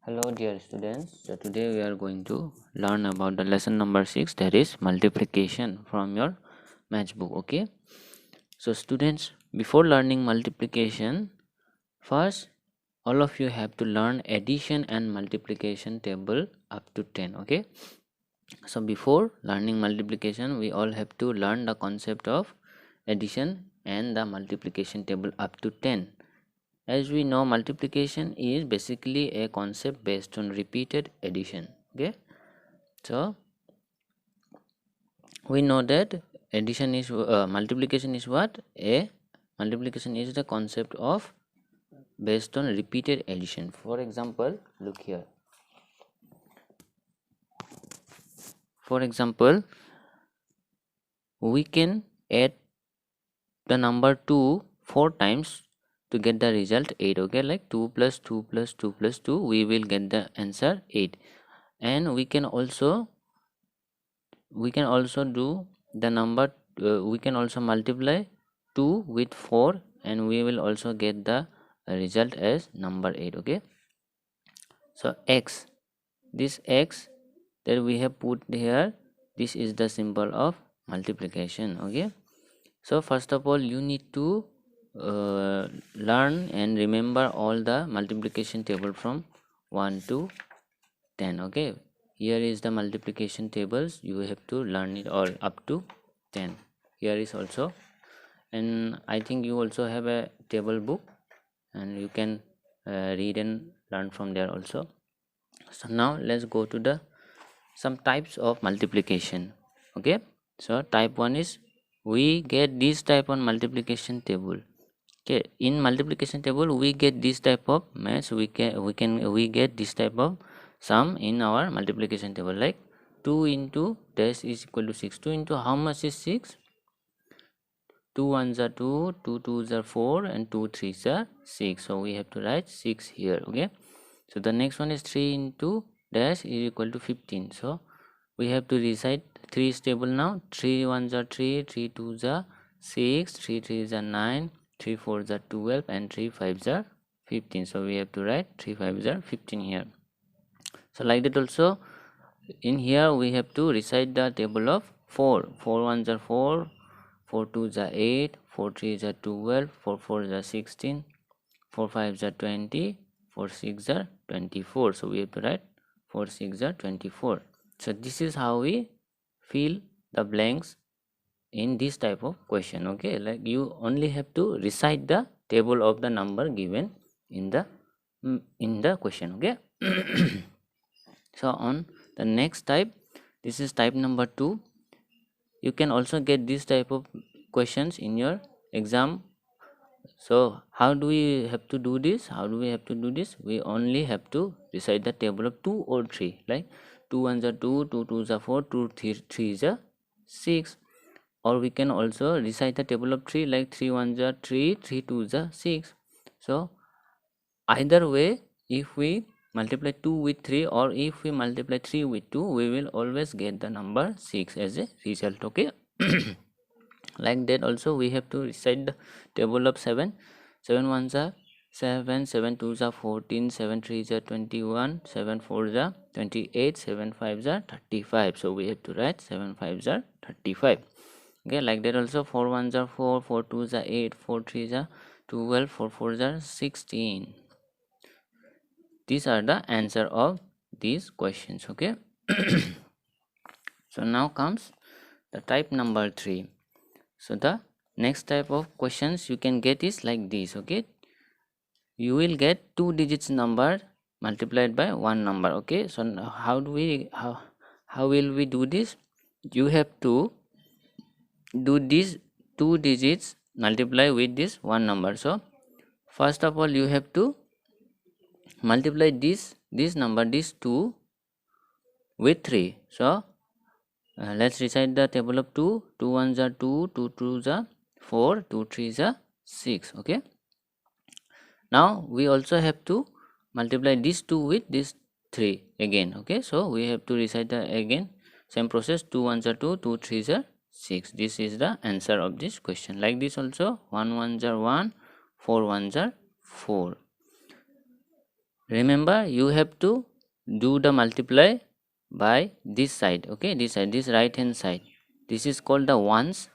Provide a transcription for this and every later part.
Hello dear students, so today we are going to learn about the lesson number 6, that is multiplication from your matchbook. Okay, so students, before learning multiplication, first all of you have to learn addition and multiplication table up to 10. Okay, so before learning multiplication we all have to learn the concept of addition and the multiplication table up to 10. As we know, multiplication is basically a concept based on repeated addition. Okay, so we know that addition is multiplication is what? A multiplication is the concept of based on repeated addition. For example, look here. For example, we can add the number 2 4 times to get the result 8. Okay, like 2 plus 2 plus 2 plus 2, we will get the answer 8. And we can also do the number we can also multiply 2 with 4 and we will also get the result as number 8. Okay, so x, this x that we have put here, this is the symbol of multiplication. Okay, so first of all you need to learn and remember all the multiplication table from 1 to 10. Okay, here is the multiplication tables, you have to learn it all up to 10. Here is also, and I think you also have a table book and you can read and learn from there also. So now let's go to the some types of multiplication. Okay, so type 1 is we get this type on multiplication table. Okay, in multiplication table we get this type of match, we get this type of sum in our multiplication table, like 2 into dash is equal to 6. 2 into how much is 6? 2 1s are 2, 2 2s are 4, and 2 3s are 6. So we have to write 6 here. Okay, so the next one is 3 into dash is equal to 15. So we have to recite 3 is table now. 3 1s are 3, 3 2s are 6, 3 3s are 9, 3 4s are 12, and 3 5s are 15. So we have to write 3 5s are 15 here. So like that also in here we have to recite the table of 4. 4 1s are 4, 4 2s are 8, 4 3s are 12, 4 4s are 16, 4 5s are 20, 4 6s are 24. So we have to write 4 6s are 24. So this is how we fill the blanks in this type of question. Okay, like you only have to recite the table of the number given in the question. Okay. So on the next type, this is type number 2. You can also get this type of questions in your exam. So how do we have to do this? We only have to recite the table of 2 or 3, like 2 1s are 2, 2 2s are 4, 2 3s are 6. Or we can also recite the table of 3, like 3 1s are 3, 3 2s are 6. So either way, if we multiply 2 with 3 or if we multiply 3 with 2, we will always get the number 6 as a result. Okay. Like that also we have to recite the table of 7. 7 1s are 7, 7 2s are 14, 7 3s are 21, 7 4s are 28, 7 5s are 35. So we have to write 7 5s are 35. Okay, like that also 4 1s are 4, 4 2s are 8, 4 3s are 12, 4 4s are 16. These are the answer of these questions. Okay. So now comes the type number 3. So the next type of questions you can get is like this. Okay, you will get 2 digits number multiplied by one number. Okay, so how will we do this? You have to do these 2 digits multiply with this one number. So first of all you have to multiply this number, this 2, with 3. So let's recite the table of 2. 2 1s are 2, 2 2s are 4, 2 3s are 6. Okay, now we also have to multiply this 2 with this 3 again. Okay, so we have to recite the again same process. 2 1s are 2, 2 3s are 6. This is the answer of this question. Like this also 1 1s are 1, 4 1s are 4. remember you have to do the multiply by this side, okay, this side, this right hand side. This is called the ones,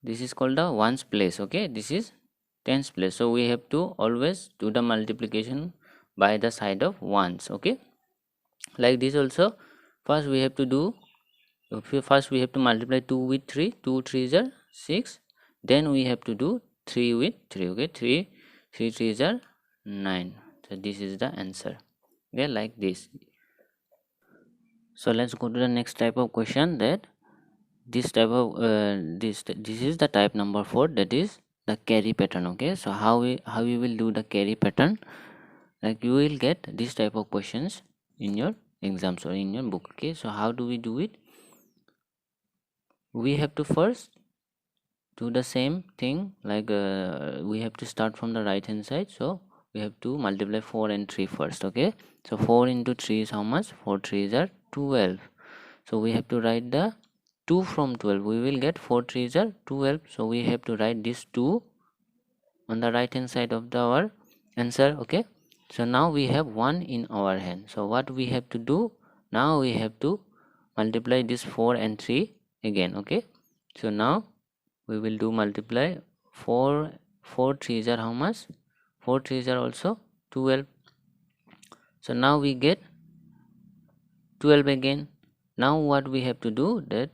this is called the ones place, okay, this is tens place. So we have to always do the multiplication by the side of ones, okay. Like this also, first we have to do, first we have to multiply 2 with 3, 2 3s are 6, then we have to do 3 with 3, okay, 3 3s are 9. So this is the answer, okay, like this. So let's go to the next type of question, that this type of this is the type number 4, that is the carry pattern, okay. So how we will do the carry pattern, like you will get this type of questions in your exams or in your book, okay. So how do we do it? We have to first do the same thing, like we have to start from the right hand side. So we have to multiply 4 and 3 first, okay. So 4 into 3 is how much? 4 3s are 12. So we have to write the 2 from 12. We will get 4 3s are 12. So we have to write this 2 on the right hand side of our answer, okay. So now we have 1 in our hand. So what we have to do now, we have to multiply this 4 and 3 again, okay. So now we will do multiply 4 3s are how much? 4 3s are also 12. So now we get 12 again. Now what we have to do, that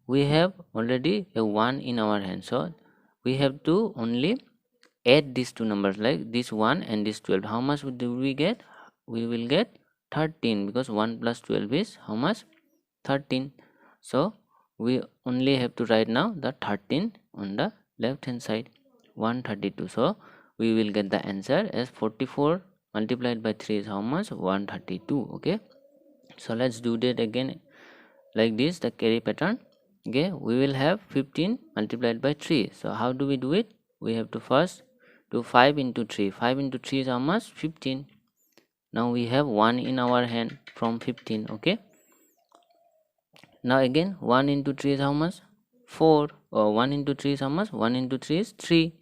we have already a 1 in our hand, so we have to only add these two numbers, like this 1 and this 12. How much do we get? We will get 13, because 1 plus 12 is how much? 13. So we only have to write now the 13 on the left hand side, 132. So we will get the answer as 44 multiplied by 3 is how much? 132, okay. So let's do that again, like this, the carry pattern, okay. We will have 15 multiplied by 3. So how do we do it? We have to first do 5 into 3. 5 into 3 is how much? 15. Now we have 1 in our hand from 15, okay. Now again 1 into 3 is how much? 4. Or 1 into 3 is how much? 1 into 3 is 3.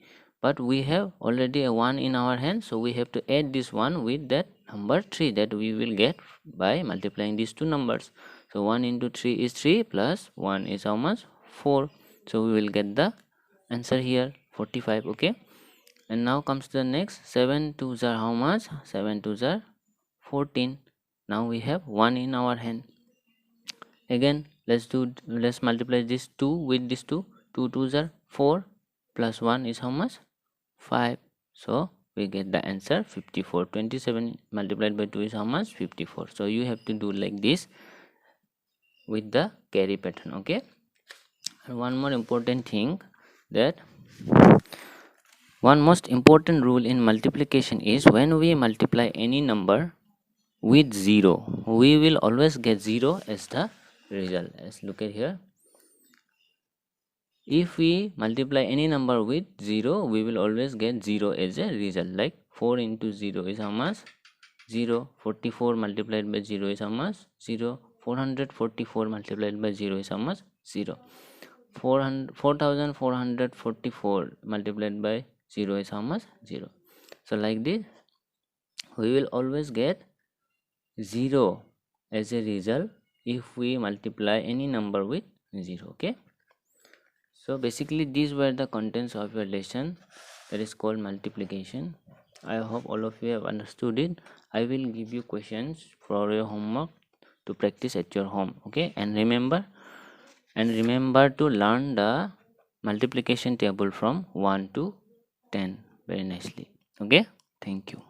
But we have already a 1 in our hand, so we have to add this 1 with that number 3 that we will get by multiplying these two numbers. So 1 into 3 is 3, plus 1 is how much? 4. So we will get the answer here, 45, okay. And now comes the next, 7 2s are how much? 7 2s are 14. Now we have 1 in our hand. Again let's multiply this 2 with this 2. 2 2s are 4, plus 1 is how much? 5. So we get the answer 54. 27 multiplied by 2 is how much? 54. So you have to do like this with the carry pattern, okay. And one more important thing, that one most important rule in multiplication is, when we multiply any number with 0, we will always get 0 as the result. Let's look at here. If we multiply any number with 0, we will always get 0 as a result. Like 4 into 0 is how much? 0. 44 multiplied by 0 is how much? 0. 444 multiplied by 0 is how much? 0. 4444 multiplied by 0 is how much? 0. So like this, we will always get 0 as a result if we multiply any number with 0, okay. So basically these were the contents of your lesson, that is called multiplication. I hope all of you have understood it. I will give you questions for your homework to practice at your home, okay. And remember to learn the multiplication table from 1 to 10 very nicely, okay. Thank you.